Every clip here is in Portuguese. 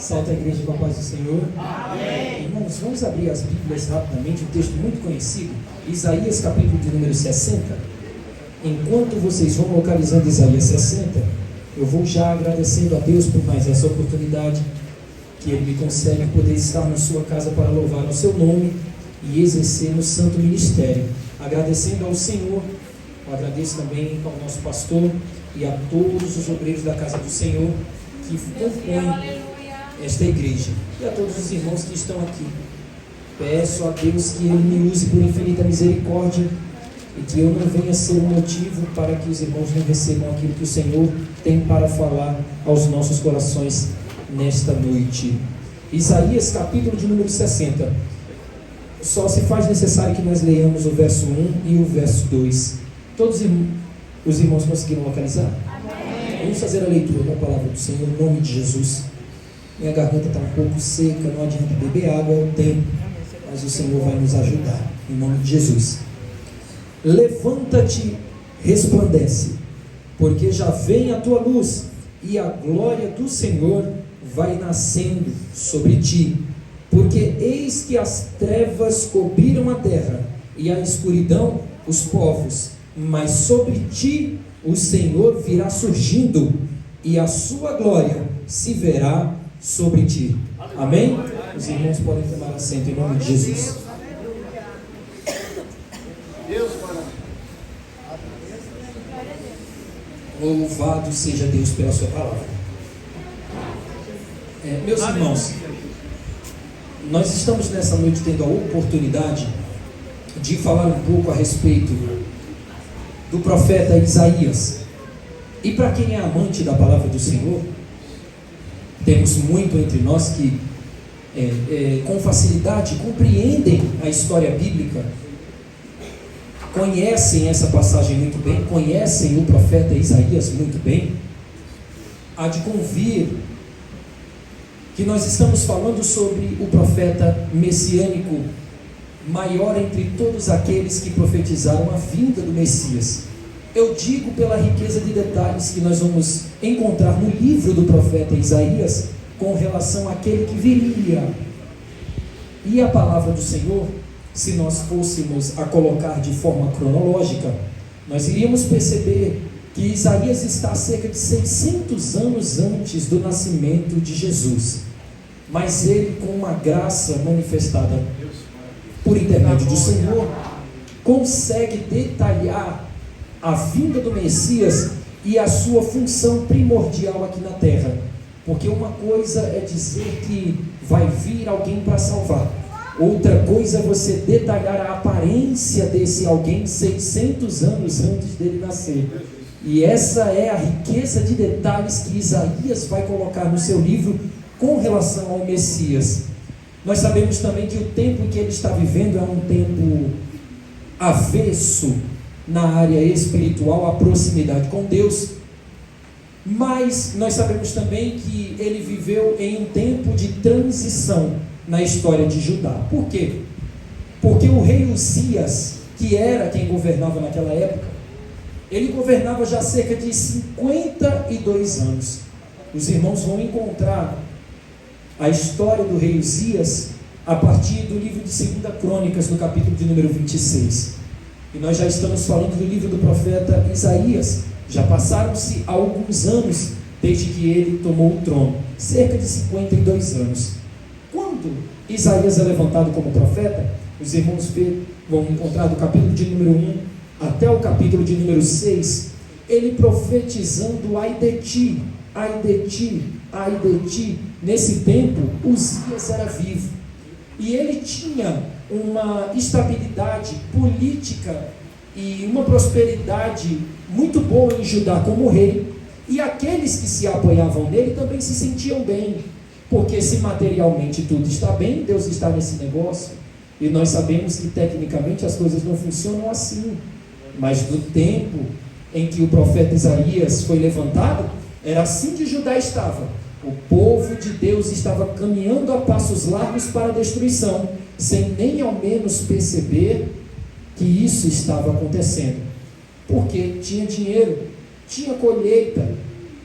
Salta a igreja com a paz do Senhor. Amém. Irmãos, vamos abrir as Bíblias rapidamente, um texto muito conhecido, Isaías capítulo de número 60. Enquanto vocês vão localizando Isaías 60, eu vou já agradecendo a Deus por mais essa oportunidade que Ele me concede poder estar na sua casa para louvar o seu nome e exercer no santo ministério. Agradecendo ao Senhor, eu agradeço também ao nosso pastor e a todos os obreiros da casa do Senhor que compõem esta igreja, e a todos os irmãos que estão aqui. Peço a Deus que Ele me use por infinita misericórdia e que eu não venha ser um motivo para que os irmãos não recebam aquilo que o Senhor tem para falar aos nossos corações nesta noite. Isaías capítulo de número 60. Só se faz necessário que nós leiamos o verso 1 e o verso 2. Todos os irmãos conseguiram localizar? Amém. Vamos fazer a leitura da palavra do Senhor em nome de Jesus. Minha garganta está um pouco seca, não adianta beber água, é o tempo, mas o Senhor vai nos ajudar, em nome de Jesus. Levanta-te, resplandece, porque já vem a tua luz, e a glória do Senhor vai nascendo sobre ti. Porque eis que as trevas cobriram a terra, e a escuridão os povos, mas sobre ti o Senhor virá surgindo, e a sua glória se verá sobre ti. Amém? Os irmãos podem tomar assento em nome de Jesus. Louvado seja Deus pela sua palavra. Meus irmãos, nós estamos nessa noite tendo a oportunidade de falar um pouco a respeito do profeta Isaías. E para quem é amante da palavra do Senhor, temos muito entre nós que com facilidade compreendem a história bíblica, conhecem essa passagem muito bem, conhecem o profeta Isaías muito bem. Há de convir que nós estamos falando sobre o profeta messiânico maior entre todos aqueles que profetizaram a vinda do Messias. Eu digo pela riqueza de detalhes que nós vamos encontrar no livro do profeta Isaías com relação àquele que viria. E a palavra do Senhor, se nós fôssemos a colocar de forma cronológica, nós iríamos perceber que Isaías está cerca de 600 anos antes do nascimento de Jesus. Mas ele, com uma graça manifestada por intermédio do Senhor, consegue detalhar a vinda do Messias e a sua função primordial aqui na terra. Porque uma coisa é dizer que vai vir alguém para salvar, outra coisa é você detalhar a aparência desse alguém 600 anos antes dele nascer. E essa é a riqueza de detalhes que Isaías vai colocar no seu livro com relação ao Messias. Nós sabemos também que o tempo em que ele está vivendo é um tempo avesso na área espiritual, a proximidade com Deus, mas nós sabemos também que ele viveu em um tempo de transição na história de Judá. Por quê? Porque o rei Uzias, que era quem governava naquela época, ele governava já cerca de 52 anos. Os irmãos vão encontrar a história do rei Uzias a partir do livro de 2 Crônicas, no capítulo de número 26. E nós já estamos falando do livro do profeta Isaías. Já passaram-se alguns anos desde que ele tomou o trono, cerca de 52 anos. Quando Isaías é levantado como profeta, os irmãos vão encontrar do capítulo de número 1 até o capítulo de número 6, ele profetizando: ai de ti, ai de ti, ai de ti. Nesse tempo, Uzias era vivo e ele tinha uma estabilidade política e uma prosperidade muito boa em Judá como rei, e aqueles que se apoiavam nele também se sentiam bem, porque se materialmente tudo está bem, Deus está nesse negócio. E nós sabemos que tecnicamente as coisas não funcionam assim, mas no tempo em que o profeta Isaías foi levantado, era assim que Judá estava. O povo de Deus estava caminhando a passos largos para a destruição, sem nem ao menos perceber que isso estava acontecendo. Porque tinha dinheiro, tinha colheita,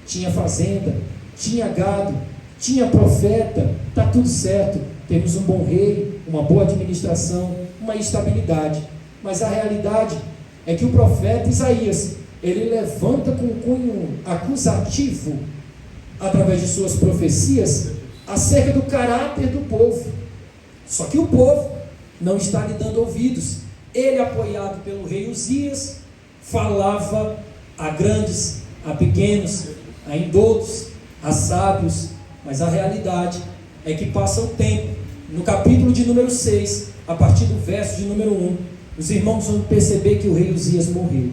tinha fazenda, tinha gado, tinha profeta, está tudo certo, temos um bom rei, uma boa administração, uma estabilidade. Mas a realidade é que o profeta Isaías, ele levanta com um cunho acusativo, através de suas profecias, acerca do caráter do povo. Só que o povo não está lhe dando ouvidos. Ele, apoiado pelo rei Uzias, falava a grandes, a pequenos, a indoutos, a sábios, mas a realidade é que passa o tempo. No capítulo de número 6, a partir do verso de número 1, os irmãos vão perceber que o rei Uzias morreu.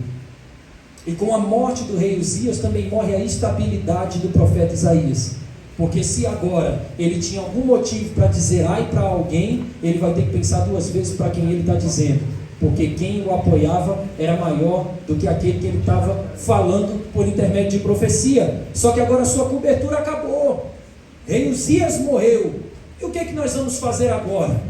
E com a morte do rei Uzias também morre a estabilidade do profeta Isaías. Porque se agora ele tinha algum motivo para dizer ai para alguém, ele vai ter que pensar duas vezes para quem ele está dizendo. Porque quem o apoiava era maior do que aquele que ele estava falando por intermédio de profecia. Só que agora a sua cobertura acabou. Rei Uzias morreu. E o que é que nós vamos fazer agora?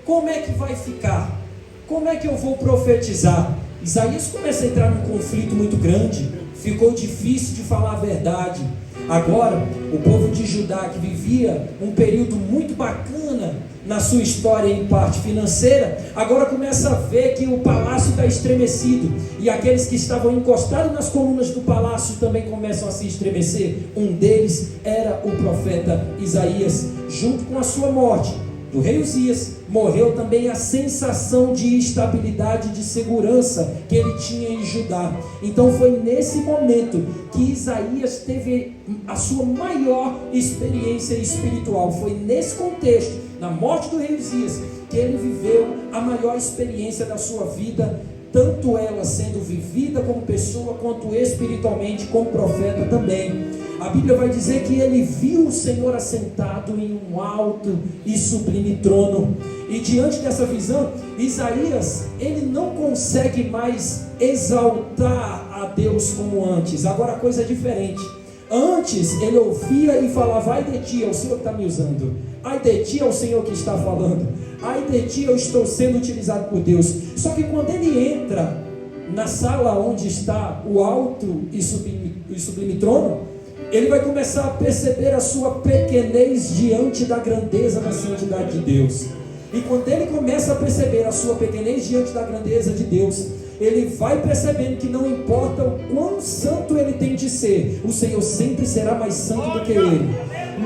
Como é que vai ficar? Como é que eu vou profetizar? Isaías começa a entrar num conflito muito grande. Ficou difícil de falar a verdade. Agora, o povo de Judá, que vivia um período muito bacana na sua história em parte financeira, agora começa a ver que o palácio está estremecido, e aqueles que estavam encostados nas colunas do palácio também começam a se estremecer. Um deles era o profeta Isaías. Junto com a sua morte do rei Uzias, morreu também a sensação de estabilidade, de segurança que ele tinha em Judá. Então foi nesse momento que Isaías teve a sua maior experiência espiritual. Foi nesse contexto, na morte do rei Uzias, que ele viveu a maior experiência da sua vida, tanto ela sendo vivida como pessoa, quanto espiritualmente como profeta também. A Bíblia vai dizer que ele viu o Senhor assentado em um alto e sublime trono. E diante dessa visão, Isaías, ele não consegue mais exaltar a Deus como antes. Agora a coisa é diferente. Antes ele ouvia e falava: ai de ti, é o Senhor que está me usando. Ai de ti, é o Senhor que está falando. Ai de ti, eu estou sendo utilizado por Deus. Só que quando ele entra na sala onde está o alto e sublime trono, ele vai começar a perceber a sua pequenez diante da grandeza da santidade de Deus. E quando ele começa a perceber a sua pequenez diante da grandeza de Deus, ele vai percebendo que não importa o quão santo ele tem de ser, o Senhor sempre será mais santo do que ele.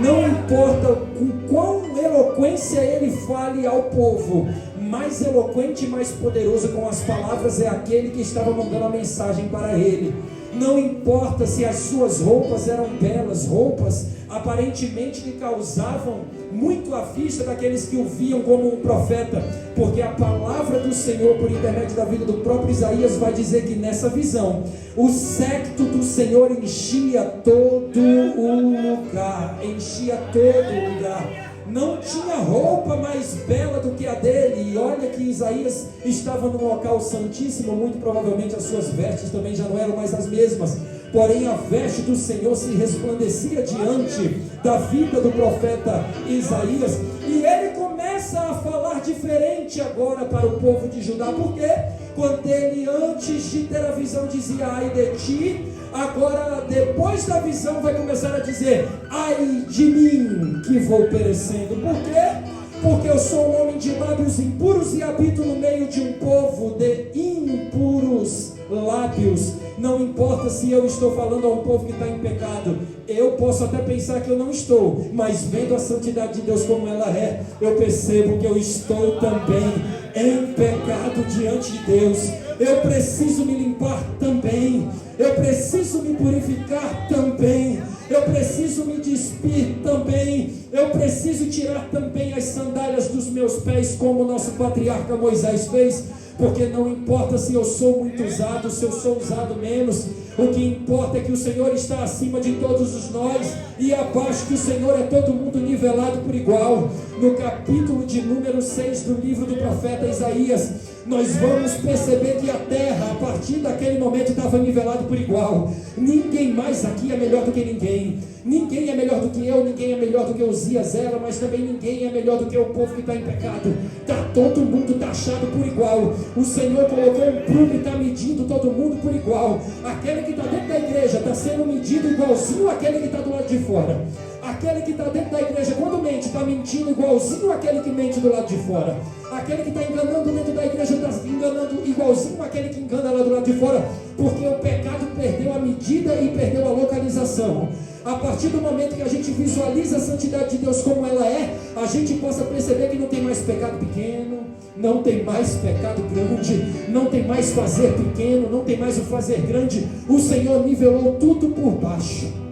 Não importa com quão eloquência ele fale ao povo, mais eloquente e mais poderoso com as palavras é aquele que estava mandando a mensagem para ele. Não importa se as suas roupas eram belas, roupas aparentemente que causavam muito a vista daqueles que o viam como um profeta, porque a palavra do Senhor, por intermédio da vida do próprio Isaías, vai dizer que nessa visão, o séquito do Senhor enchia todo o lugar, enchia todo o lugar. Não tinha roupa mais bela do que a dele. E olha que Isaías estava num local santíssimo. Muito provavelmente as suas vestes também já não eram mais as mesmas. Porém a veste do Senhor se resplandecia diante da vida do profeta Isaías. E ele começa a falar diferente agora para o povo de Judá. Por quê? Quando ele antes de ter a visão dizia ai de ti, agora depois da visão vai começar a dizer ai de mim que vou perecendo. Por quê? Porque eu sou um homem de lábios impuros e habito no meio de um povo de impuros lábios. Não importa se eu estou falando a um povo que está em pecado, eu posso até pensar que eu não estou, mas vendo a santidade de Deus como ela é, eu percebo que eu estou também em pecado diante de Deus. Eu preciso me limpar também, eu preciso me purificar também, eu preciso me despir também, eu preciso tirar também as sandálias dos meus pés, como o nosso patriarca Moisés fez. Porque não importa se eu sou muito usado, se eu sou usado menos, o que importa é que o Senhor está acima de todos os nós, e abaixo que o Senhor é todo mundo nivelado por igual. No capítulo de número 6 do livro do profeta Isaías, nós vamos perceber que a terra, a partir daquele momento, estava nivelada por igual. Ninguém mais aqui é melhor do que ninguém. Ninguém é melhor do que eu, ninguém é melhor do que Uzias era, mas também ninguém é melhor do que o povo que está em pecado. Está todo mundo taxado por igual. O Senhor colocou um prumo e está medindo todo mundo por igual. Aquele que está dentro da igreja está sendo medido igualzinho àquele que está do lado de fora. fora. Aquele que está dentro da igreja, quando mente, está mentindo igualzinho àquele que mente do lado de fora. Aquele que está enganando dentro da igreja está enganando igualzinho àquele que engana lá do lado de fora, porque o pecado perdeu a medida e perdeu a localização. A partir do momento que a gente visualiza a santidade de Deus como ela é, a gente possa perceber que não tem mais pecado pequeno, não tem mais pecado grande, não tem mais fazer pequeno, não tem mais o fazer grande. O Senhor nivelou tudo por baixo.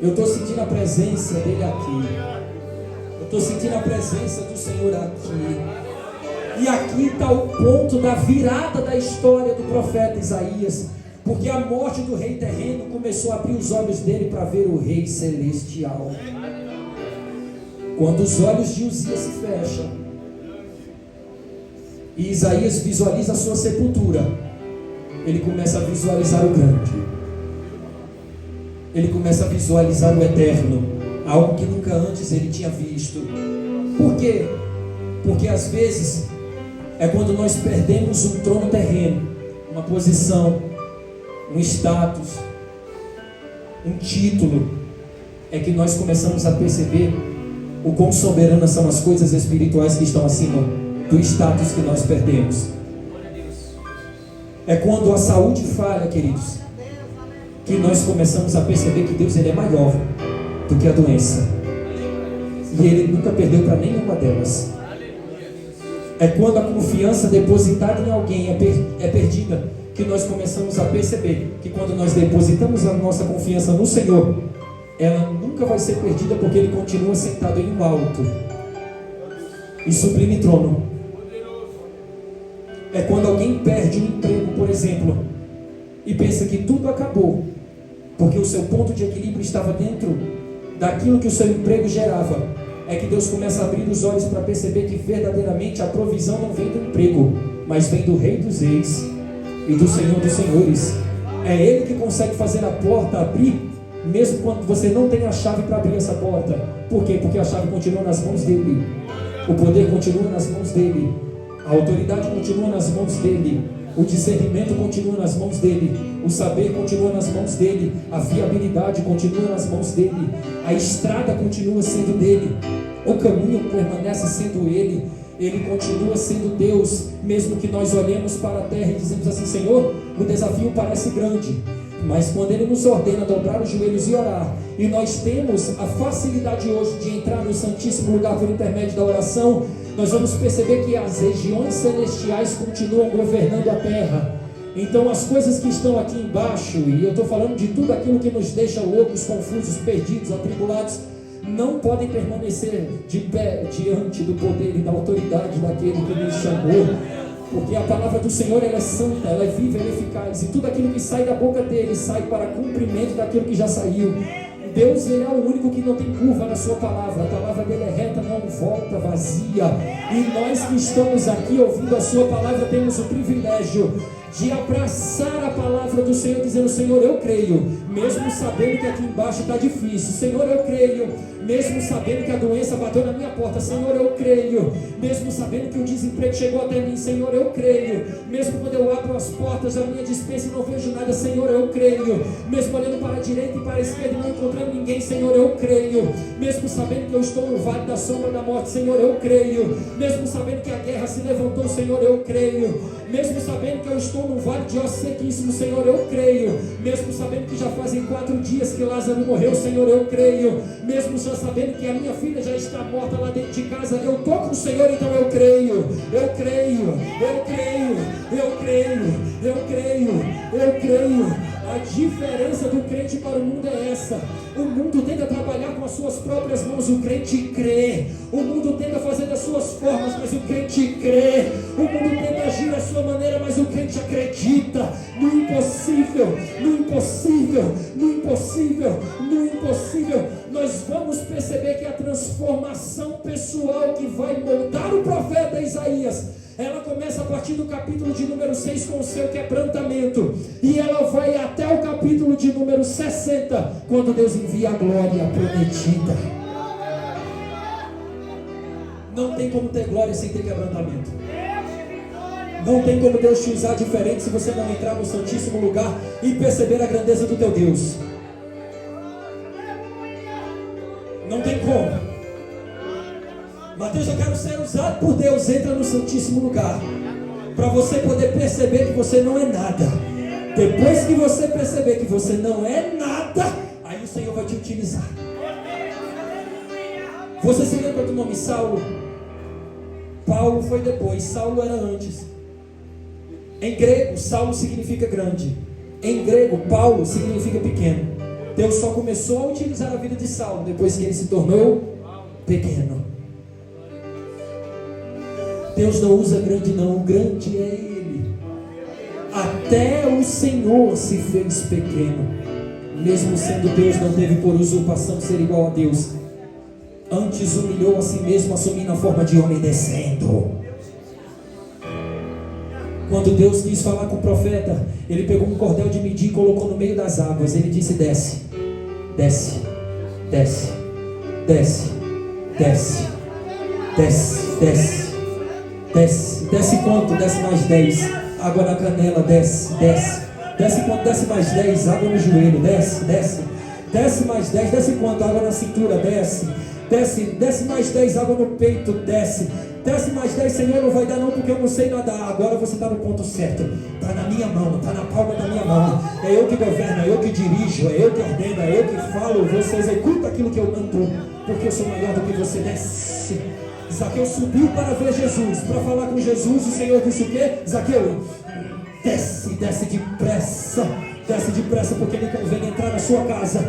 Eu estou sentindo a presença dele aqui. Eu estou sentindo a presença do Senhor aqui. E aqui está o ponto da virada da história do profeta Isaías. Porque a morte do rei terreno começou a abrir os olhos dele para ver o rei celestial. Quando os olhos de Uzias se fecham e Isaías visualiza a sua sepultura, ele começa a visualizar o grande. Ele começa a visualizar o eterno, algo que nunca antes ele tinha visto. Por quê? Porque às vezes é quando nós perdemos um trono terreno, uma posição, um status, um título, é que nós começamos a perceber o quão soberanas são as coisas espirituais que estão acima do status que nós perdemos. É quando a saúde falha, queridos, que nós começamos a perceber que Deus ele é maior do que a doença, e Ele nunca perdeu para nenhuma delas. É quando a confiança depositada em alguém é perdida, que nós começamos a perceber que quando nós depositamos a nossa confiança no Senhor, ela nunca vai ser perdida, porque Ele continua sentado em um alto e sublime trono. É quando alguém perde um emprego, por exemplo, e pensa que tudo acabou, porque o seu ponto de equilíbrio estava dentro daquilo que o seu emprego gerava. É que Deus começa a abrir os olhos para perceber que verdadeiramente a provisão não vem do emprego, mas vem do Rei dos Reis e do Senhor dos Senhores. É Ele que consegue fazer a porta abrir, mesmo quando você não tem a chave para abrir essa porta. Por quê? Porque a chave continua nas mãos dele, o poder continua nas mãos dele, a autoridade continua nas mãos dele, o discernimento continua nas mãos dele, o saber continua nas mãos dele, a viabilidade continua nas mãos dele, a estrada continua sendo dele, o caminho permanece sendo ele. Ele continua sendo Deus, mesmo que nós olhemos para a terra e dizemos assim: Senhor, o desafio parece grande, mas quando Ele nos ordena dobrar os joelhos e orar, e nós temos a facilidade hoje de entrar no Santíssimo Lugar por intermédio da oração, nós vamos perceber que as regiões celestiais continuam governando a terra. Então as coisas que estão aqui embaixo, e eu estou falando de tudo aquilo que nos deixa loucos, confusos, perdidos, atribulados, não podem permanecer de pé diante do poder e da autoridade daquele que nos chamou, porque a palavra do Senhor ela é santa, ela é viva, ela é eficaz, e tudo aquilo que sai da boca dele sai para cumprimento daquilo que já saiu. Deus ele é o único que não tem curva na sua palavra, a palavra dele é reta, não volta vazia, e nós que estamos aqui ouvindo a sua palavra temos o privilégio de abraçar a palavra do Senhor, dizendo: Senhor, eu creio, mesmo sabendo que aqui embaixo está difícil. Senhor, eu creio, mesmo sabendo que a doença bateu na minha porta. Senhor, eu creio, mesmo sabendo que o desemprego chegou até mim. Senhor, eu creio, mesmo quando eu abro as portas da minha despensa e não vejo nada. Senhor, eu creio, mesmo olhando para a direita e para a esquerda e não encontrando ninguém. Senhor, eu creio, mesmo sabendo que eu estou no vale da sombra da morte. Senhor, eu creio, mesmo sabendo que a guerra se levantou. Senhor, eu creio, mesmo sabendo que eu estou num vale de ossos sequíssimos. Senhor, eu creio, mesmo sabendo que já fazem 4 dias que Lázaro morreu. Senhor, eu creio, mesmo já sabendo que a minha filha já está morta lá dentro de casa. Eu estou com o Senhor, então eu creio, eu creio, eu creio, eu creio, eu creio, eu creio. A diferença do crente para o mundo é essa: o mundo tenta trabalhar com as suas próprias mãos, o crente crê. O mundo tenta fazer das suas formas, mas o crente crê. O mundo tenta agir da sua maneira, mas o crente acredita no impossível, no impossível, no impossível, no impossível. Nós vamos perceber que a transformação pessoal que vai moldar o profeta Isaías, ela começa a partir do capítulo de número 6 com o seu quebrantamento, e ela vai até o capítulo de número 60, quando Deus envia a glória prometida. Não tem como ter glória sem ter quebrantamento. Não tem como Deus te usar diferente se você não entrar no Santíssimo Lugar e perceber a grandeza do teu Deus. como? Mateus, eu quero ser usado por Deus. Entra no Santíssimo Lugar, para você poder perceber que você não é nada. Depois que você perceber que você não é nada, aí o Senhor vai te utilizar. Você se lembra do nome Saulo? Paulo foi depois, Saulo era antes. Em grego, Saulo significa grande. Em grego, Paulo significa pequeno. Deus só começou a utilizar a vida de Saulo depois que ele se tornou pequeno. Deus não usa grande não, o grande é Ele. Até o Senhor se fez pequeno. Mesmo sendo Deus, não teve por usurpação ser igual a Deus. Antes humilhou a si mesmo, assumindo a forma de homem, descendo. Quando Deus quis falar com o profeta, Ele pegou um cordel de medir e colocou no meio das águas. Ele disse: desce, desce, desce, desce, desce, desce, desce. Desce, desce quanto? Desce mais 10. Água na canela, desce, desce. Desce quanto? Desce mais 10. Água no joelho, desce, desce. Desce mais 10. Desce quanto? Água na cintura, desce. Desce, desce mais 10. Água no peito, desce. Desce mais 10. Senhor, não vai dar não, porque eu não sei nadar. Agora você está no ponto certo. Está na minha mão, está na palma da minha mão. É eu que governo, é eu que dirijo, é eu que ordeno, é eu que falo. Você executa aquilo que eu mando, porque eu sou maior do que você. Desce. Zaqueu subiu para ver Jesus, para falar com Jesus. O Senhor disse o quê? Zaqueu, desce, desce depressa. Desce depressa, porque me convém entrar na sua casa.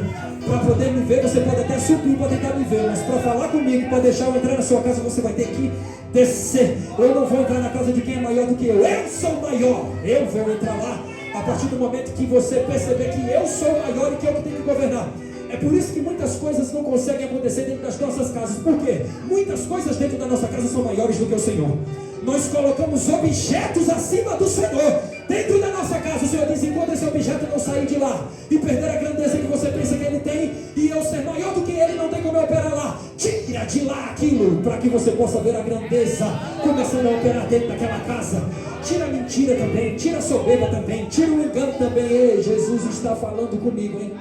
Para poder me ver, você pode até subir para tentar me ver, mas para falar comigo, para deixar eu entrar na sua casa, você vai ter que descer. Eu não vou entrar na casa de quem é maior do que eu. Eu sou maior, eu vou entrar lá. A partir do momento que você perceber que eu sou maior e que eu que tenho que governar. É por isso que muitas coisas não conseguem acontecer dentro das nossas casas. Por quê? Muitas coisas dentro da nossa casa são maiores do que o Senhor. Nós colocamos objetos acima do Senhor dentro da nossa casa. O Senhor diz: enquanto esse objeto não sair de lá e perder a grandeza que você pensa que ele tem, e eu ser maior do que ele, não tem como eu operar lá. Tira de lá aquilo, para que você possa ver a grandeza começando a operar dentro daquela casa. Tira a mentira também, tira a soberba também, tira o engano também. Ei, Jesus está falando comigo, hein?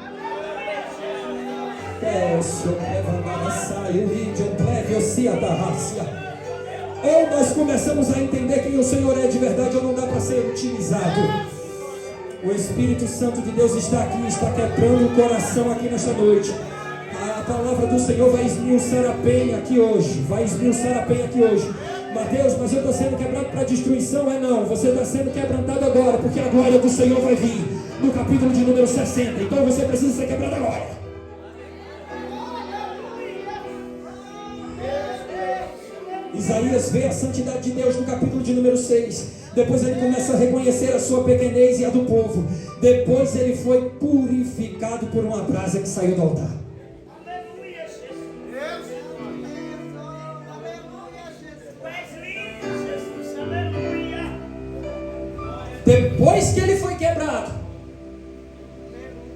Ou nós começamos a entender quem o Senhor é de verdade, ou não dá para ser utilizado. O Espírito Santo de Deus está aqui, está quebrando o coração aqui nesta noite. A palavra do Senhor vai esmiuçar a penha aqui hoje. Vai esmiuçar a penha aqui hoje. Mateus, mas eu estou sendo quebrado para destruição? É não, você está sendo quebrantado agora, porque a glória do Senhor vai vir no capítulo de número 60. Então você precisa ser quebrado agora. Isaías vê a santidade de Deus no capítulo de número 6. Depois ele começa a reconhecer a sua pequenez e a do povo. Depois ele foi purificado por uma brasa que saiu do altar. Depois que ele foi quebrado,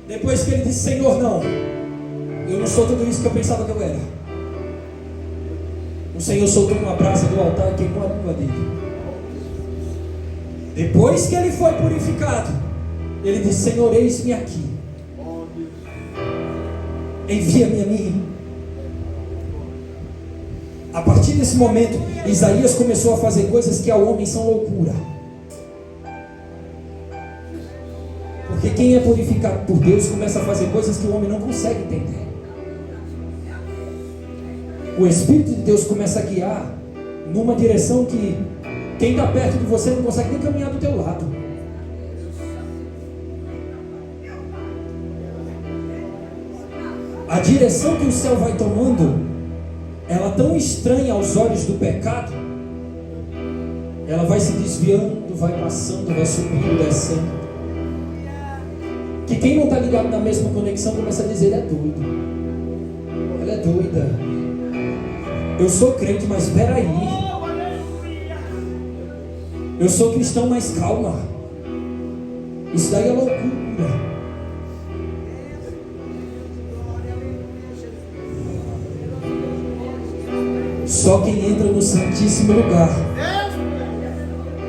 depois que ele disse: Senhor, não, eu não sou tudo isso que eu pensava que eu era. O Senhor soltou uma brasa do altar e queimou a língua dele. Depois que ele foi purificado, ele disse: Senhor, eis-me aqui, envia-me a mim. A partir desse momento, Isaías começou a fazer coisas que ao homem são loucura. Porque quem é purificado por Deus começa a fazer coisas que o homem não consegue entender. O Espírito de Deus começa a guiar numa direção que quem está perto de você não consegue nem caminhar do teu lado. A direção que o céu vai tomando, ela é tão estranha aos olhos do pecado, ela vai se desviando, vai passando, vai subindo, descendo, que quem não está ligado na mesma conexão começa a dizer: ele é doido, ela é doida. Eu sou crente, mas espera aí. Eu sou cristão, mas calma. Isso daí é loucura. Só quem entra no Santíssimo Lugar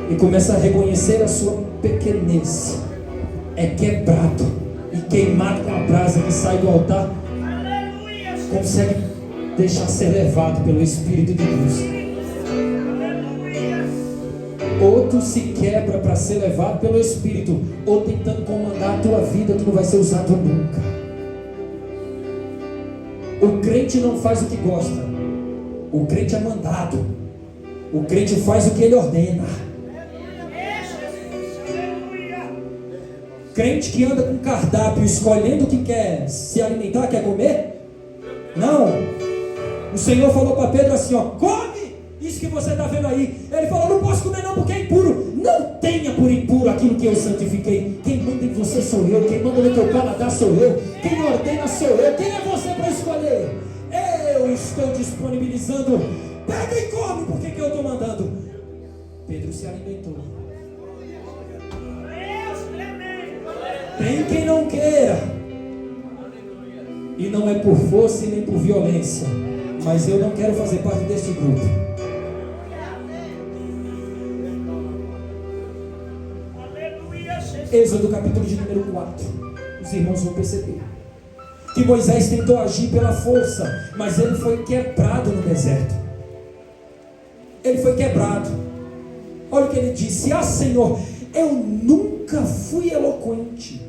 e começa a reconhecer a sua pequenez é quebrado e queimado com a brasa que sai do altar, consegue deixar ser levado pelo Espírito de Deus. Ou tu se quebra para ser levado pelo Espírito, ou tentando comandar a tua vida, tu não vai ser usado nunca. O crente não faz o que gosta, o crente é mandado, o crente faz o que ele ordena. Crente que anda com cardápio, escolhendo o que quer se alimentar, quer comer? Não. O Senhor falou para Pedro assim, ó, come isso que você está vendo aí. Ele falou, não posso comer não porque é impuro. Não tenha por impuro aquilo que eu santifiquei. Quem manda em você sou eu, quem manda no teu paladar sou eu, quem ordena sou eu. Quem é você para escolher? Eu estou disponibilizando. Pega e come, por que eu estou mandando? Pedro se alimentou. Tem quem não queira, e não é por força e nem por violência, mas eu não quero fazer parte deste grupo. Êxodo capítulo de número 4. Os irmãos vão perceber que Moisés tentou agir pela força, mas ele foi quebrado no deserto. Ele foi quebrado. Olha o que ele disse: ah, Senhor, eu nunca fui eloquente,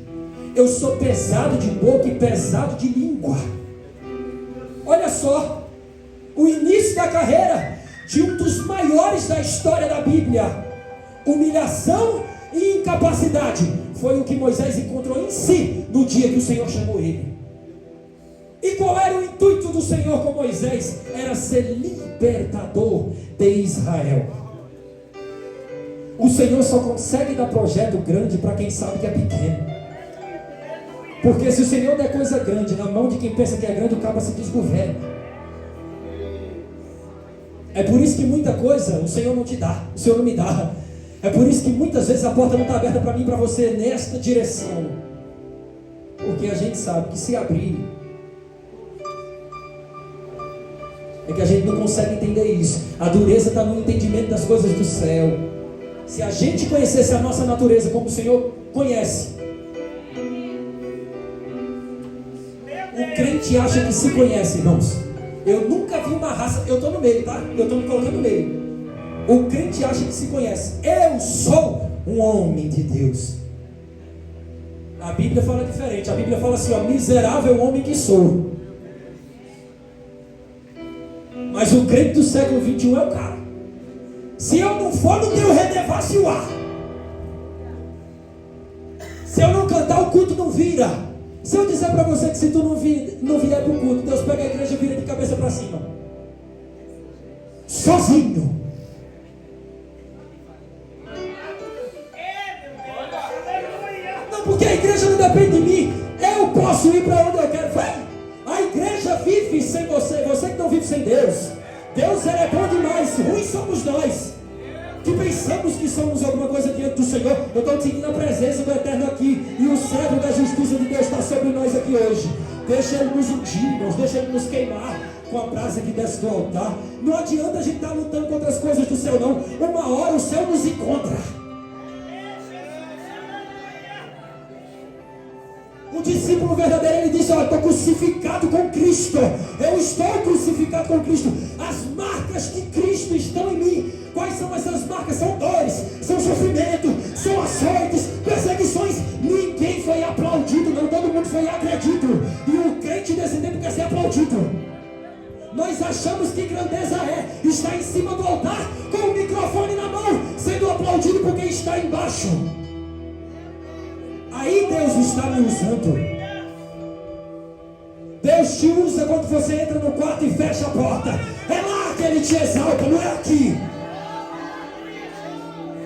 eu sou pesado de boca e pesado de língua. Olha só, o início da carreira de um dos maiores da história da Bíblia. Humilhação e incapacidade foi o que Moisés encontrou em si no dia que o Senhor chamou ele. E qual era o intuito do Senhor com Moisés? Era ser libertador de Israel. O Senhor só consegue dar projeto grande para quem sabe que é pequeno. Porque se o Senhor der coisa grande na mão de quem pensa que é grande, o cabo se desgoverna. É por isso que muita coisa o Senhor não te dá, o Senhor não me dá. É por isso que muitas vezes a porta não está aberta para mim e para você nesta direção. Porque a gente sabe que se abrir, é que a gente não consegue entender isso. A dureza está no entendimento das coisas do céu. Se a gente conhecesse a nossa natureza como o Senhor conhece, o crente acha que se conhece, irmãos. Eu nunca vi uma raça, eu estou no meio, tá? Eu estou me colocando no meio. O crente acha que se conhece. Eu sou um homem de Deus. A Bíblia fala diferente. A Bíblia fala assim, ó, miserável homem que sou. Mas o crente do século 21 é o cara. Se eu não for no teu redevasse o ar. Se eu não cantar, o culto não vira. Se eu disser para você que se tu não vier para o culto, Deus pega a igreja e vira de cabeça para cima. Sozinho. Não, porque a igreja não depende de mim. Eu posso ir para onde eu quero. Vai. A igreja vive sem você. Você que não vive sem Deus. Deus é bom demais. Ruins somos nós que pensamos que somos alguma coisa diante do Senhor. Eu estou sentindo a presença do Eterno aqui, e o cetro da justiça de Deus está sobre nós aqui hoje. Deixa Ele nos ungir, irmãos, deixa Ele nos queimar com a brasa que desce do altar. Não adianta a gente estar lutando contra as coisas do céu, não. Uma hora o céu nos encontra. O discípulo verdadeiro, ele disse, olha, estou crucificado com Cristo. Eu estou crucificado com Cristo. As marcas de Cristo estão em mim. Quais são essas marcas? São dores, são sofrimento, são açoites, perseguições. Ninguém foi aplaudido, não, todo mundo foi agredido. E o crente desse tempo quer ser aplaudido. Nós achamos que grandeza é estar em cima do altar com o microfone na mão, sendo aplaudido por quem está embaixo. Aí Deus está me usando. Deus te usa quando você entra no quarto e fecha a porta. É lá que Ele te exalta, não é aqui.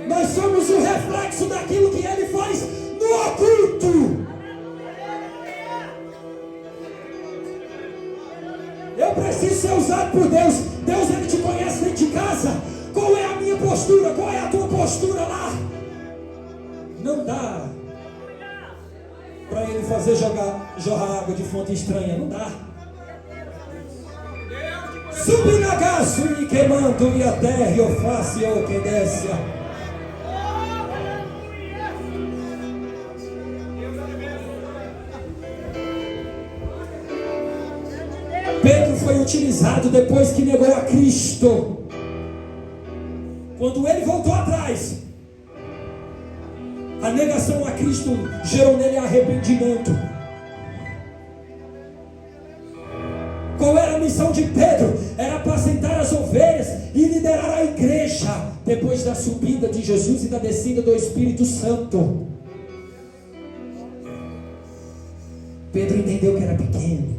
Nós somos o reflexo daquilo que Ele faz no oculto. Eu preciso ser usado por Deus. Deus, Ele te conhece dentro de casa. Qual é a minha postura? Qual é a tua postura lá? Não dá para Ele fazer jorrar água de fonte estranha. Não dá. Subnagaço e queimando e a terra e o face o que desce. Pedro foi foi utilizado depois que negou a Cristo. Quando ele voltou atrás, a negação a Cristo gerou nele arrependimento. Qual era a missão de Pedro? Era apacentar as ovelhas e liderar a igreja depois da subida de Jesus e da descida do Espírito Santo. Pedro entendeu que era pequeno.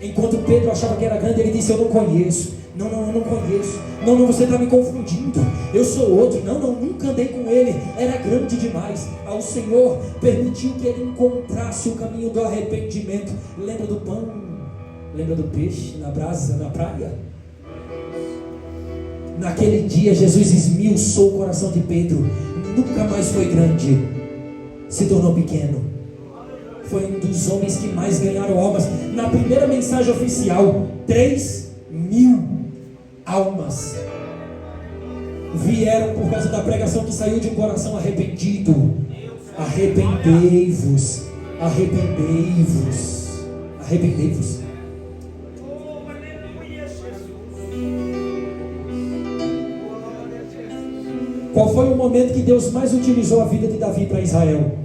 Enquanto Pedro achava que era grande, ele disse: eu não conheço. Não, eu não conheço. Não, você está me confundindo. Eu sou outro. Não, nunca andei com ele. Era grande demais. O Senhor permitiu que ele encontrasse o caminho do arrependimento. Lembra do pão? Lembra do peixe na brasa, na praia? Naquele dia, Jesus esmiuçou o coração de Pedro. Nunca mais foi grande. Se tornou pequeno. Foi um dos homens que mais ganharam almas. Na primeira mensagem oficial, 3.000 almas vieram por causa da pregação que saiu de um coração arrependido. Arrependei-vos. Arrependei-vos. Arrependei-vos. Qual foi o momento que Deus mais utilizou a vida de Davi para Israel?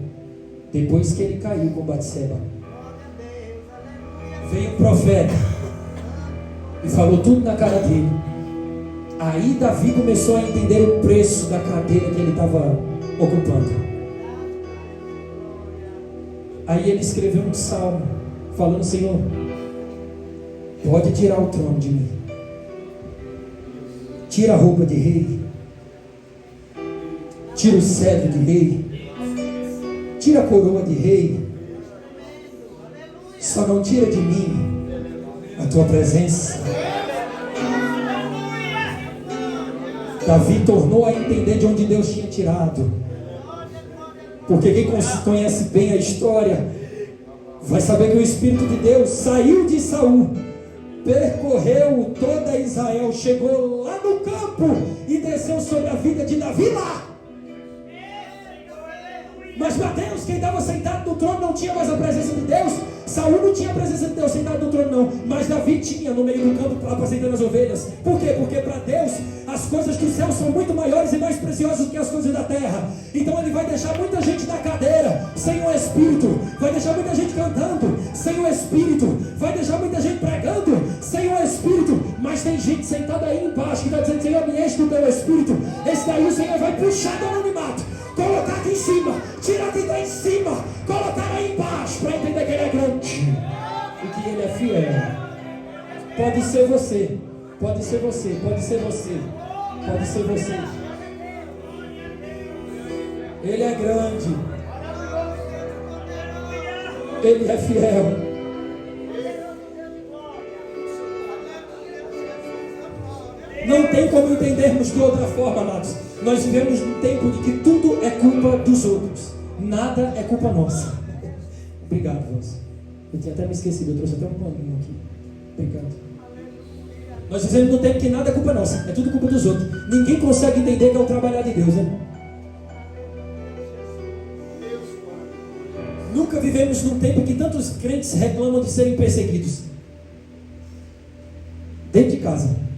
Depois que ele caiu com Batseba. Veio um profeta e falou tudo na cara dele. Aí Davi começou a entender o preço da cadeira que ele estava ocupando. Aí ele escreveu um salmo falando: Senhor, pode tirar o trono de mim. Tira a roupa de rei. Tira o cetro de rei. Tira a coroa de rei. Só não tira de mim a tua presença. Davi tornou a entender de onde Deus tinha tirado. Porque quem conhece bem a história vai saber que o Espírito de Deus saiu de Saul, percorreu toda Israel, chegou lá no campo e desceu sobre a vida de Davi lá. Mas Mateus, quem estava sentado no trono, não tinha mais a presença de Deus. Saul não tinha a presença de Deus sentado no trono, não. Mas Davi tinha no meio do campo, apacentando as ovelhas. Por quê? Porque para Deus as coisas do céu são muito maiores e mais preciosas do que as coisas da terra. Então ele vai deixar muita gente na cadeira sem o Espírito. Vai deixar muita gente cantando sem o Espírito. Vai deixar muita gente pregando sem o Espírito. Mas tem gente sentada aí embaixo que está dizendo: Senhor, me enche do teu Espírito. Esse daí o Senhor vai puxar do anonimato, colocar aqui em cima, tirar aqui lá em cima, colocar aí embaixo, para entender que ele é grande e que ele é fiel. Pode ser você, pode ser você, pode ser você, pode ser você. Ele é grande, ele é fiel. Não tem como entendermos de outra forma, amados. Nós vivemos num tempo de que tudo é culpa dos outros, nada é culpa nossa. Obrigado, Deus. Eu tinha até me esquecido, eu trouxe até um paninho aqui. Obrigado. Nós vivemos num tempo que nada é culpa nossa, é tudo culpa dos outros. Ninguém consegue entender que é o trabalhar de Deus, né? Nunca vivemos num tempo que tantos crentes reclamam de serem perseguidos dentro de casa.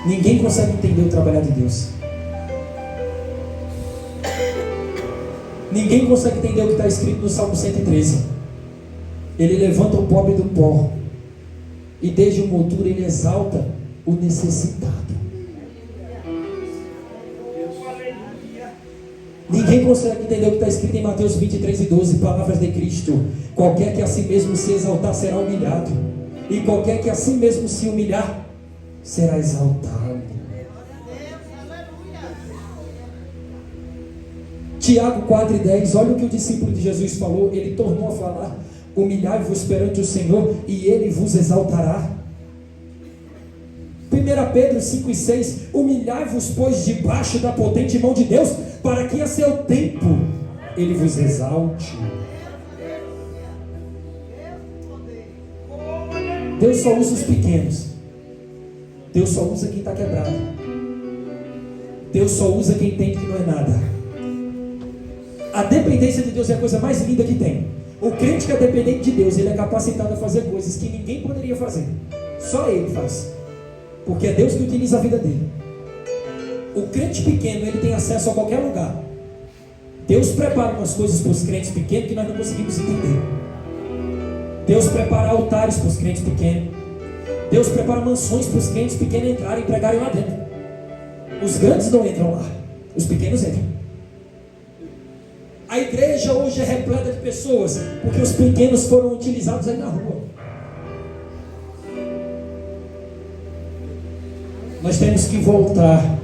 Ninguém consegue entender o trabalhar de Deus. Ninguém consegue entender o que está escrito no Salmo 113. Ele levanta o pobre do pó e desde o monturo ele exalta o necessitado. Ninguém consegue entender o que está escrito em Mateus 23:12, palavras de Cristo: qualquer que a si mesmo se exaltar será humilhado, e qualquer que a si mesmo se humilhar será exaltado. Tiago 4:10, olha o que o discípulo de Jesus falou. Ele tornou a falar: humilhai-vos perante o Senhor e Ele vos exaltará. 1 Pedro 5:6, humilhai-vos pois debaixo da potente mão de Deus, para que a seu tempo Ele vos exalte. Deus só usa os pequenos. Deus só usa quem está quebrado. Deus só usa quem entende que não é nada. A dependência de Deus é a coisa mais linda que tem. O crente que é dependente de Deus, ele é capacitado a fazer coisas que ninguém poderia fazer. Só ele faz. Porque é Deus que utiliza a vida dele. O crente pequeno, ele tem acesso a qualquer lugar. Deus prepara umas coisas para os crentes pequenos que nós não conseguimos entender. Deus prepara altares para os crentes pequenos. Deus prepara mansões para os crentes pequenos entrarem e pregarem lá dentro. Os grandes não entram lá, os pequenos entram. A igreja hoje é repleta de pessoas, porque os pequenos foram utilizados aí na rua. Nós temos que voltar.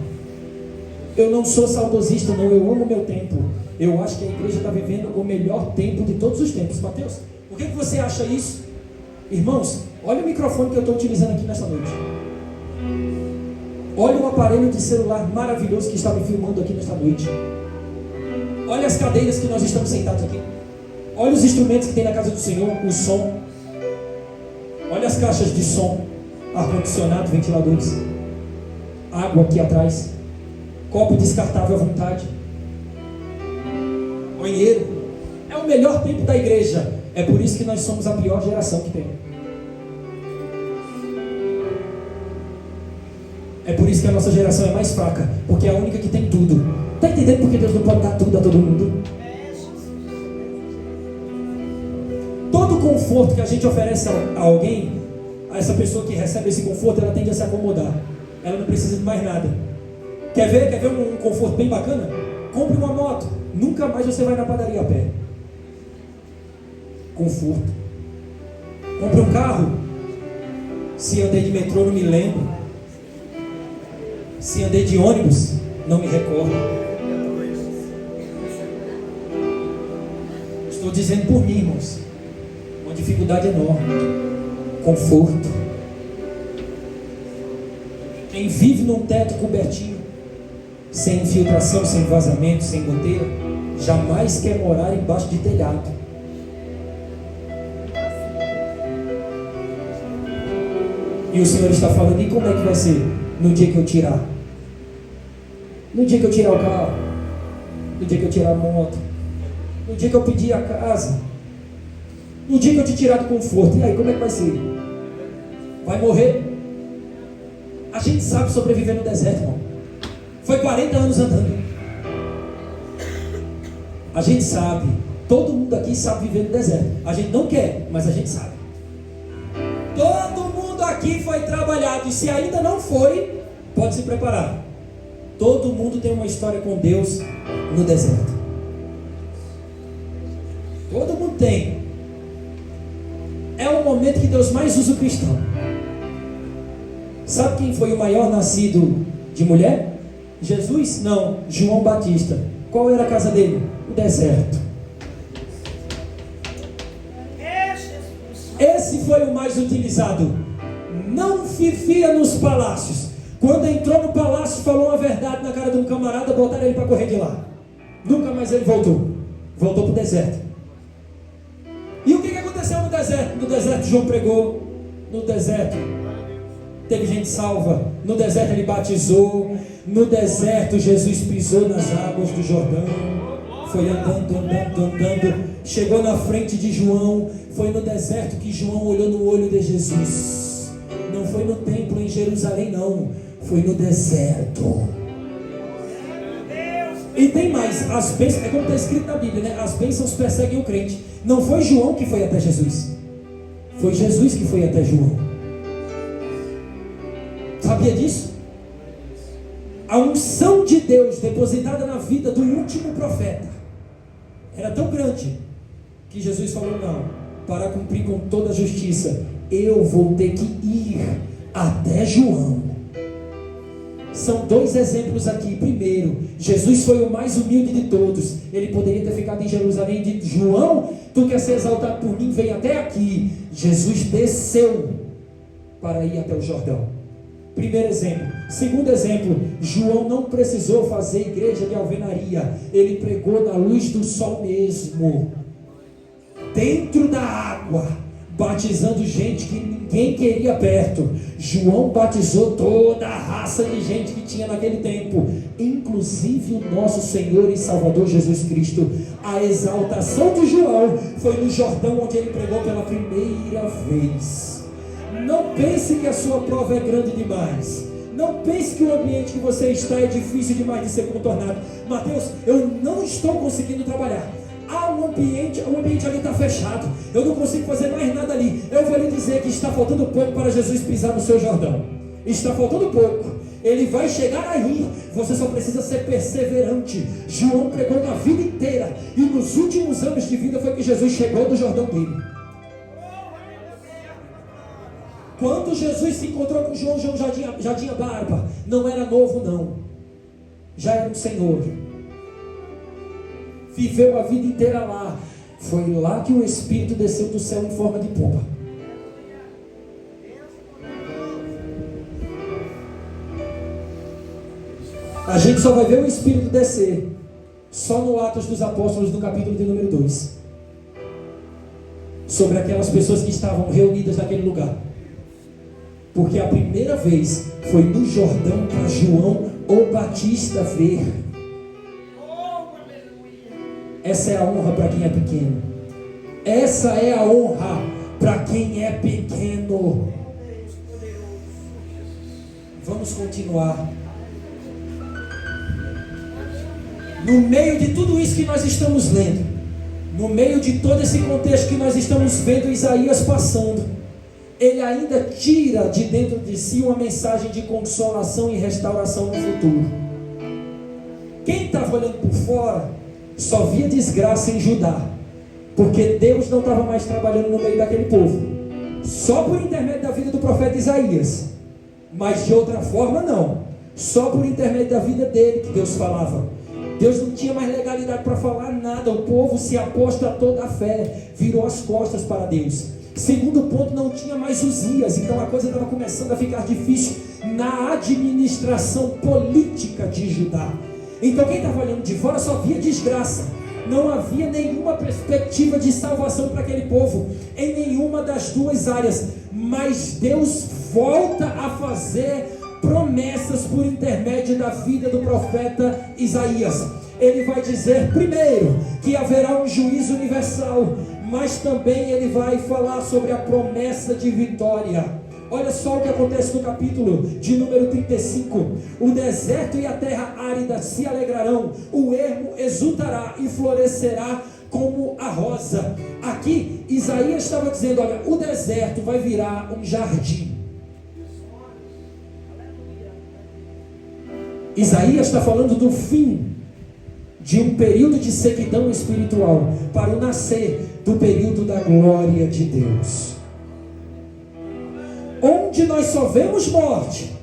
Eu não sou saudosista, não, eu amo o meu tempo. Eu acho que a igreja está vivendo o melhor tempo de todos os tempos. Mateus, por que você acha isso? Irmãos, olha o microfone que eu estou utilizando aqui nessa noite. Olha o aparelho de celular maravilhoso que está me filmando aqui nesta noite. Olha as cadeiras que nós estamos sentados aqui. Olha os instrumentos que tem na casa do Senhor, o som. Olha as caixas de som, ar-condicionado, ventiladores, água aqui atrás, copo descartável à vontade, banheiro. É o melhor tempo da igreja. É por isso que nós somos a pior geração que tem. É por isso que a nossa geração é mais fraca, porque é a única que tem tudo. Está entendendo por que Deus não pode dar tudo a todo mundo? Todo conforto que a gente oferece a alguém, a essa pessoa que recebe esse conforto, ela tende a se acomodar. Ela não precisa de mais nada. Quer ver um conforto bem bacana? Compre uma moto. Nunca mais você vai na padaria a pé. Conforto. Compre um carro. Se andei de metrô, não me lembro. Se andei de ônibus, não me recordo. Estou dizendo por mim, irmãos. Uma dificuldade enorme. Conforto. Quem vive num teto cobertinho, sem infiltração, sem vazamento, sem goteira, jamais quer morar embaixo de telhado. E o Senhor está falando, e como é que vai ser no dia que eu tirar? No dia que eu tirar o carro, no dia que eu tirar a moto, no dia que eu pedir a casa, no dia que eu te tirar do conforto, e aí como é que vai ser? Vai morrer? A gente sabe sobreviver no deserto, irmão. Foi 40 anos andando. A gente sabe, todo mundo aqui sabe viver no deserto. A gente não quer, mas a gente sabe. Todo mundo aqui foi trabalhado, e se ainda não foi, pode se preparar. Todo mundo tem uma história com Deus no deserto. Todo mundo tem. É o momento que Deus mais usa o cristão. Sabe quem foi o maior nascido de mulher? Jesus? Não, João Batista. Qual era a casa dele? O deserto. Esse foi o mais utilizado. Não vivia nos palácios. Quando entrou no palácio, falou uma verdade na cara de um camarada, botaram ele para correr de lá. Nunca mais ele voltou. Voltou para o deserto. E o que aconteceu no deserto? No deserto João pregou. No deserto teve gente salva. No deserto ele batizou. No deserto Jesus pisou nas águas do Jordão. Foi andando. Chegou na frente de João. Foi no deserto que João olhou no olho de Jesus. Não foi no templo em Jerusalém, não. Foi no deserto. E tem mais, as bênçãos, é como está escrito na Bíblia, né? As bênçãos perseguem o crente. Não foi João que foi até Jesus. Foi Jesus que foi até João. Sabia disso? A unção de Deus depositada na vida do último profeta era tão grande que Jesus falou, não, para cumprir com toda a justiça, eu vou ter que ir até João. São dois exemplos aqui. Primeiro, Jesus foi o mais humilde de todos. Ele poderia ter ficado em Jerusalém e dito, João, tu quer ser exaltado por mim, vem até aqui. Jesus desceu para ir até o Jordão. Primeiro exemplo. Segundo exemplo, João não precisou fazer igreja de alvenaria. Ele pregou na luz do sol mesmo, dentro da água, batizando gente que ninguém queria perto. João batizou toda a raça de gente que tinha naquele tempo, inclusive o nosso Senhor e Salvador Jesus Cristo. A exaltação de João foi no Jordão, onde ele pregou pela primeira vez. Não pense que a sua prova é grande demais. Não pense que o ambiente que você está é difícil demais de ser contornado. Mateus, eu não estou conseguindo trabalhar. O ambiente ali está fechado. Eu não consigo fazer mais nada ali. Eu vou lhe dizer que está faltando pouco para Jesus pisar no seu Jordão. Está faltando pouco. Ele vai chegar aí. Você só precisa ser perseverante. João pregou uma vida inteira, e nos últimos anos de vida foi que Jesus chegou no Jordão dele. Quando Jesus se encontrou com João, João já tinha barba. Não era novo, não. Já era um senhor. Viveu a vida inteira lá. Foi lá que o Espírito desceu do céu em forma de pomba. A gente só vai ver o Espírito descer só no Atos dos Apóstolos, no capítulo de número 2, sobre aquelas pessoas que estavam reunidas naquele lugar. Porque a primeira vez foi no Jordão para João o Batista ver. Essa é a honra para quem é pequeno. Essa é a honra para quem é pequeno. Vamos continuar. No meio de tudo isso que nós estamos lendo, no meio de todo esse contexto que nós estamos vendo Isaías passando, ele ainda tira de dentro de si uma mensagem de consolação e restauração no futuro. Quem estava olhando por fora só via desgraça em Judá, porque Deus não estava mais trabalhando no meio daquele povo, só por intermédio da vida do profeta Isaías. Mas de outra forma não, só por intermédio da vida dele que Deus falava. Deus não tinha mais legalidade para falar nada. O povo se apostatou da fé, virou as costas para Deus. Segundo ponto, não tinha mais Uzias. Então a coisa estava começando a ficar difícil na administração política de Judá. Então quem estava olhando de fora só via desgraça. Não havia nenhuma perspectiva de salvação para aquele povo, em nenhuma das duas áreas. Mas Deus volta a fazer promessas por intermédio da vida do profeta Isaías. Ele vai dizer primeiro que haverá um juízo universal, mas também ele vai falar sobre a promessa de vitória. Olha só o que acontece no capítulo de número 35. O deserto e a terra árida se alegrarão, o ermo exultará e florescerá como a rosa. Aqui Isaías estava dizendo, olha, o deserto vai virar um jardim. Isaías está falando do fim de um período de sequidão espiritual para o nascer do período da glória de Deus. Onde nós só vemos morte,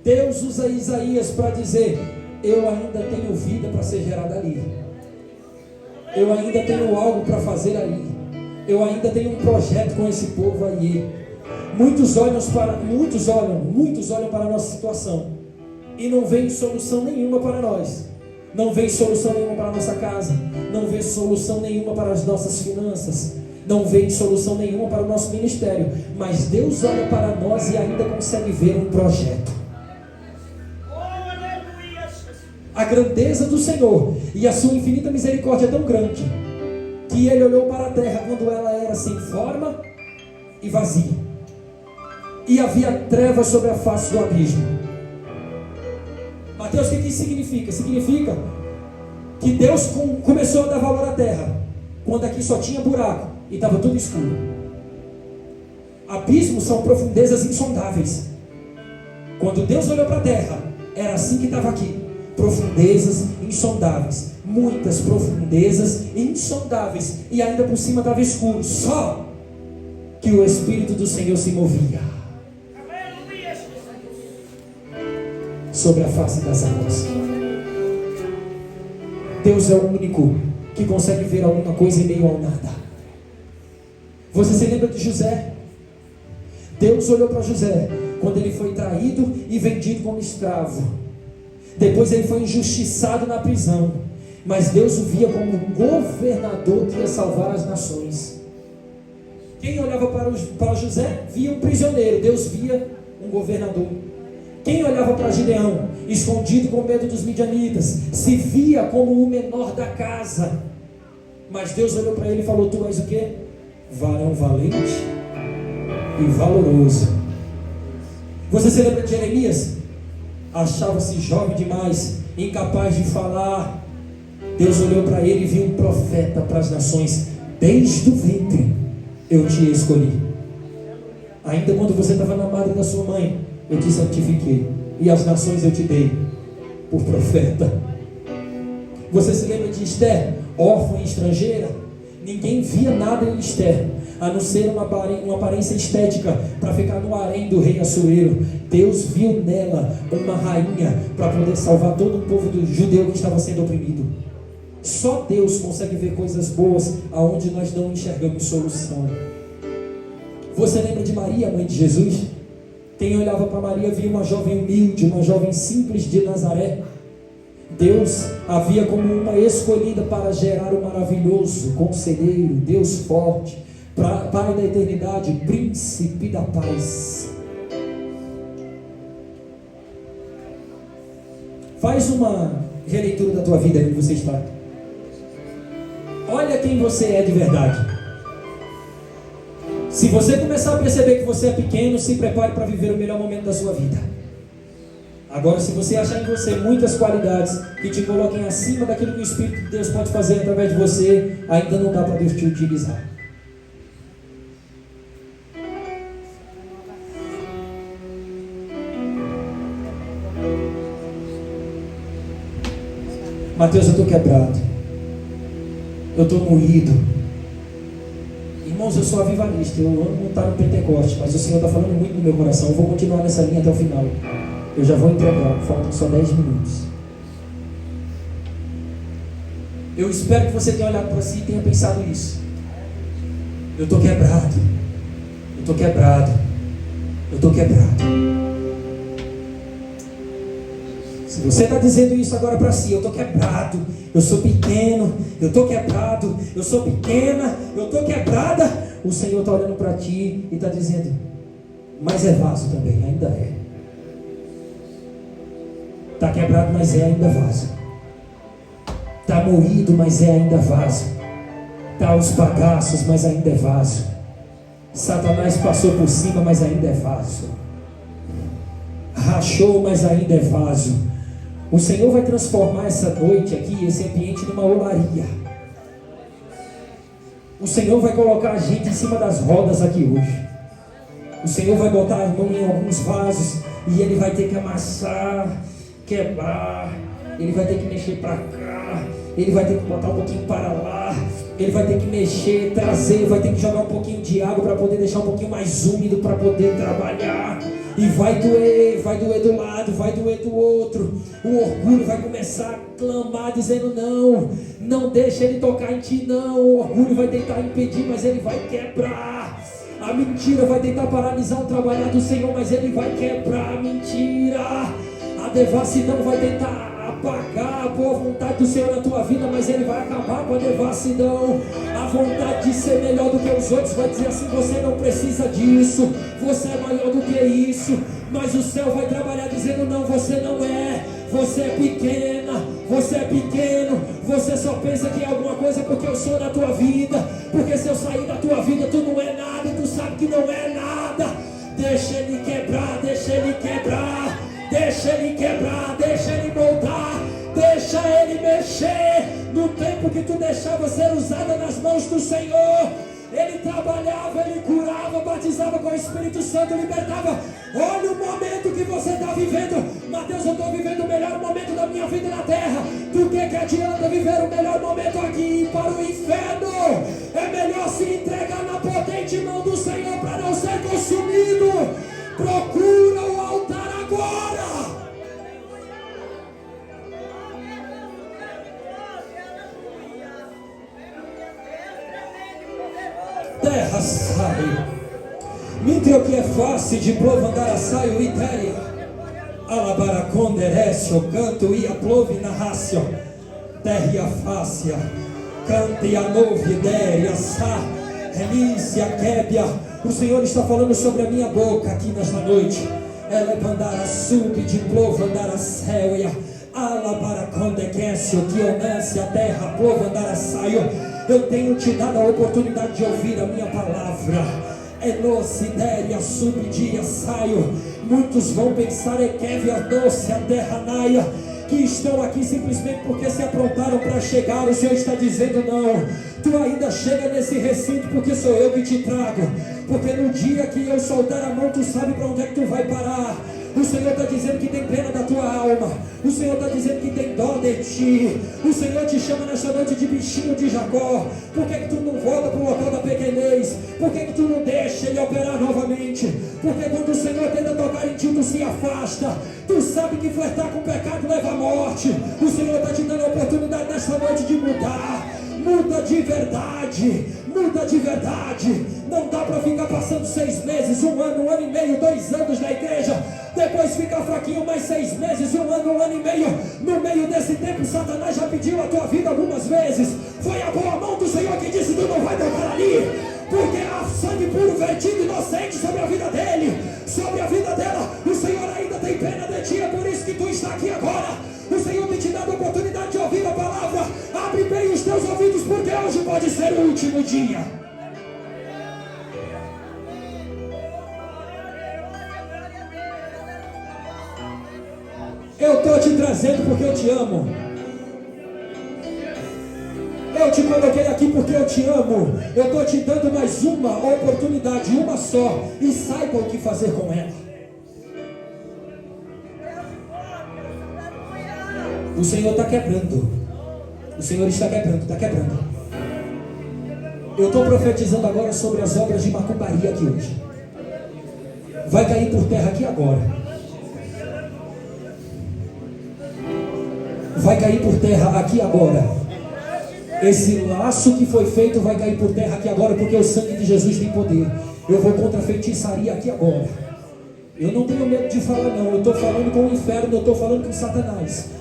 Deus usa Isaías para dizer, eu ainda tenho vida para ser gerada ali. Eu ainda tenho algo para fazer ali. Eu ainda tenho um projeto com esse povo aí. Muitos olham para a nossa situação e não vem solução nenhuma para nós. Não vem solução nenhuma para a nossa casa. Não vem solução nenhuma para as nossas finanças. Não vem solução nenhuma para o nosso ministério. Mas Deus olha para nós e ainda consegue ver um projeto. A grandeza do Senhor e a sua infinita misericórdia é tão grande que Ele olhou para a terra quando ela era sem forma e vazia, e havia trevas sobre a face do abismo. Mateus, o que isso significa? Significa que Deus começou a dar valor à terra quando aqui só tinha buraco e estava tudo escuro. Abismos são profundezas insondáveis. Quando Deus olhou para a terra, era assim que estava aqui. Profundezas insondáveis. Muitas profundezas insondáveis. E ainda por cima estava escuro. Só que o Espírito do Senhor se movia sobre a face das águas. Deus é o único que consegue ver alguma coisa em meio ao nada. Você se lembra de José? Deus olhou para José quando ele foi traído e vendido como escravo. Depois ele foi injustiçado na prisão, mas Deus o via como um governador que ia salvar as nações. Quem olhava para José, via um prisioneiro. Deus via um governador. Quem olhava para Gideão, escondido com medo dos midianitas, se via como o menor da casa. Mas Deus olhou para ele e falou: tu és o quê? Varão valente e valoroso. Você se lembra de Jeremias? Achava-se jovem demais, incapaz de falar. Deus olhou para ele e viu um profeta para as nações. Desde o ventre eu te escolhi. Ainda quando você estava na madre da sua mãe, eu te santifiquei, e as nações eu te dei por profeta. Você se lembra de Esther, órfã e estrangeira? Ninguém via nada em Esther, a não ser uma aparência estética para ficar no harém do rei Assuero. Deus viu nela uma rainha para poder salvar todo o povo do judeu que estava sendo oprimido. Só Deus consegue ver coisas boas aonde nós não enxergamos solução. Você lembra de Maria, mãe de Jesus? Quem olhava para Maria via uma jovem humilde, uma jovem simples de Nazaré. Deus a via como uma escolhida para gerar o maravilhoso conselheiro, Deus forte, Pai da eternidade, príncipe da paz. Faz uma releitura da tua vida onde você está. Olha quem você é de verdade. Se você começar a perceber que você é pequeno, se prepare para viver o melhor momento da sua vida. Agora, se você achar em você muitas qualidades que te coloquem acima daquilo que o Espírito de Deus pode fazer através de você, ainda não dá para Deus te utilizar. Mateus, eu estou quebrado. Eu estou moído. Irmãos, eu sou avivalista. Eu amo estar no Pentecoste, mas o Senhor está falando muito no meu coração. Eu vou continuar nessa linha até o final. Eu já vou entregar, faltam só 10 minutos. Eu espero que você tenha olhado para si e tenha pensado isso. Eu estou quebrado. Eu estou quebrado. Eu estou quebrado. Se você está dizendo isso agora para si: eu estou quebrado, eu sou pequeno, eu estou quebrado, eu sou pequena, eu estou quebrada, o Senhor está olhando para ti e está dizendo: mas é vaso também, ainda é. Está quebrado, mas é ainda vaso. Está moído, mas é ainda vaso. Está aos bagaços, mas ainda é vaso. Satanás passou por cima, mas ainda é vaso. Rachou, mas ainda é vaso. O Senhor vai transformar essa noite aqui, esse ambiente, numa olaria. O Senhor vai colocar a gente em cima das rodas aqui hoje. O Senhor vai botar a mão em alguns vasos e Ele vai ter que amassar, quebrar, Ele vai ter que mexer para cá, Ele vai ter que botar um pouquinho para lá, Ele vai ter que mexer, trazer, vai ter que jogar um pouquinho de água para poder deixar um pouquinho mais úmido para poder trabalhar. E vai doer do lado, vai doer do outro. O orgulho vai começar a clamar dizendo: não deixa ele tocar em ti, não. O orgulho vai tentar impedir, mas ele vai quebrar. A mentira vai tentar paralisar o trabalhar do Senhor, mas ele vai quebrar a mentira. A devassidão vai tentar apagar a boa vontade do Senhor na tua vida, mas Ele vai acabar com a devassidão. A vontade de ser melhor do que os outros vai dizer assim: você não precisa disso, você é maior do que isso. Mas o céu vai trabalhar dizendo: não, você não é, você é pequena, você é pequeno, você só pensa que é alguma coisa porque eu sou na tua vida, porque se eu sair da tua vida tu não é nada, e tu sabe que não é nada. Deixa Ele quebrar, deixa Ele quebrar. Deixa Ele quebrar, deixa Ele moldar, deixa Ele mexer. No tempo que tu deixava ser usada nas mãos do Senhor, Ele trabalhava, Ele curava, batizava com o Espírito Santo, libertava. Olha o momento que você está vivendo. Mateus, eu estou vivendo o melhor momento da minha vida na terra. Do que adianta viver o melhor momento aqui e ir para o inferno? É melhor se entregar na potente mão do Senhor para não ser consumido. Procura o altar agora. Terra sai. Mitre o que é fácil de plovandar a saio itéria. Alabaraconderecio canto e a plove na rácio. Terra fácia. Cante a novidéria sa. Elícia, Québia, o Senhor está falando sobre a minha boca aqui nesta noite. Ela bandara sub de plovandara céuia, ala para condequece, que onesse a terra, plovandara saio. Eu tenho te dado a oportunidade de ouvir a minha palavra. Enocidéria subdia saio. Muitos vão pensar Equevia doce a terra naia, que estão aqui simplesmente porque se aprontaram para chegar. O Senhor está dizendo não, tu ainda chega nesse recinto porque sou eu que te trago, porque no dia que eu soltar a mão tu sabe para onde é que tu vai parar. O Senhor está dizendo que tem pena da tua alma. O Senhor está dizendo que tem dó de ti. O Senhor te chama nesta noite de bichinho de Jacó. Por que tu não volta para o local da pequenez? Por que tu não deixa Ele operar novamente? Porque quando o Senhor tenta tocar em ti, tu se afasta. Tu sabe que flertar com o pecado leva à morte. O Senhor está te dando a oportunidade nesta noite de mudar. Muda de verdade, muda de verdade. Não dá para ficar passando 6 meses, 1 ano e meio, 2 anos na igreja, depois ficar fraquinho mais 6 meses, 1 ano e meio. No meio desse tempo, Satanás já pediu a tua vida algumas vezes. Foi a boa mão do Senhor que disse: tu não vai tocar ali, porque há sangue puro vertido inocente sobre a vida dele, sobre a vida dela. O Senhor ainda tem pena de ti, é por isso que tu está aqui agora. O Senhor tem te dado a oportunidade de ouvir a palavra. Abre bem os teus ouvidos, porque hoje pode ser o último dia. Eu estou te trazendo porque eu te amo. Eu te coloquei aqui porque eu te amo. Eu estou te dando mais uma oportunidade, uma só, e saiba o que fazer com ela. O Senhor está quebrando. O Senhor está quebrando, está quebrando. Eu estou profetizando agora sobre as obras de macumbaria aqui hoje. Vai cair por terra aqui agora. Vai cair por terra aqui agora. Esse laço que foi feito vai cair por terra aqui agora, porque o sangue de Jesus tem poder. Eu vou contra a feitiçaria aqui agora. Eu não tenho medo de falar não. Eu estou falando com o inferno, eu estou falando com Satanás.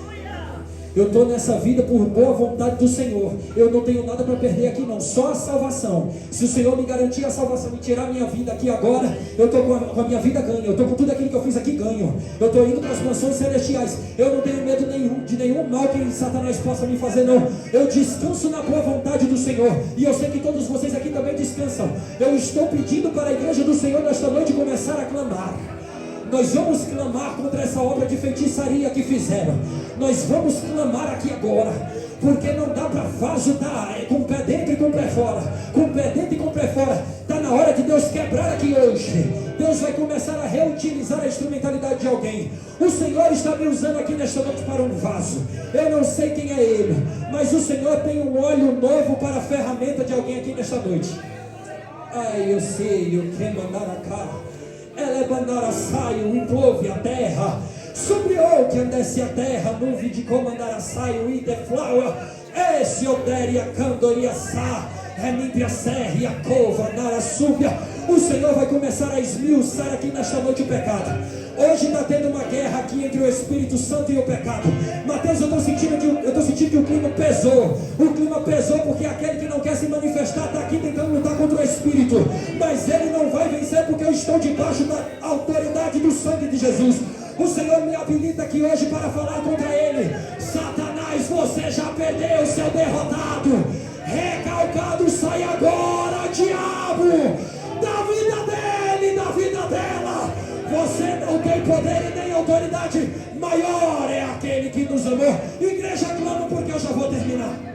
Eu estou nessa vida por boa vontade do Senhor. Eu não tenho nada para perder aqui não, só a salvação. Se o Senhor me garantir a salvação e tirar a minha vida aqui agora, eu estou com a minha vida ganha. Eu estou com tudo aquilo que eu fiz aqui ganho. Eu estou indo para as mansões celestiais. Eu não tenho medo de nenhum mal que Satanás possa me fazer não. Eu descanso na boa vontade do Senhor. E eu sei que todos vocês aqui também descansam. Eu estou pedindo para a igreja do Senhor nesta noite começar a clamar. Nós vamos clamar contra essa obra de feitiçaria que fizeram. Nós vamos clamar aqui agora, porque não dá para vaso dar com o pé dentro e com o pé fora, com o pé dentro e com o pé fora. Está na hora de Deus quebrar aqui hoje. Deus vai começar a reutilizar a instrumentalidade de alguém. O Senhor está me usando aqui nesta noite para um vaso. Eu não sei quem é ele, mas o Senhor tem um óleo novo para a ferramenta de alguém aqui nesta noite. Ai, eu sei, eu quero mandar a cara. Ela é bandara saio, implove a terra. Sobre o que andesse a terra, nuvem de comandara saio, e de flower. Esse oderia candoria sa, remimpia serra, cova, nara súbia. O Senhor vai começar a esmiuçar aqui nesta noite o pecado. Hoje está tendo uma guerra aqui entre o Espírito Santo e o pecado. Mateus, eu estou sentindo que o clima pesou. O clima pesou porque aquele que não quer se manifestar está aqui tentando lutar contra o Espírito. Mas ele não vai vencer porque eu estou debaixo da autoridade do sangue de Jesus. O Senhor me habilita aqui hoje para falar contra ele. Satanás, você já perdeu, seu derrotado. Recalcado, sai agora, diabo, da vida dele, da vida dela. Você não tem poder e nem autoridade. Maior é aquele que nos amou. Igreja, clama porque eu já vou terminar.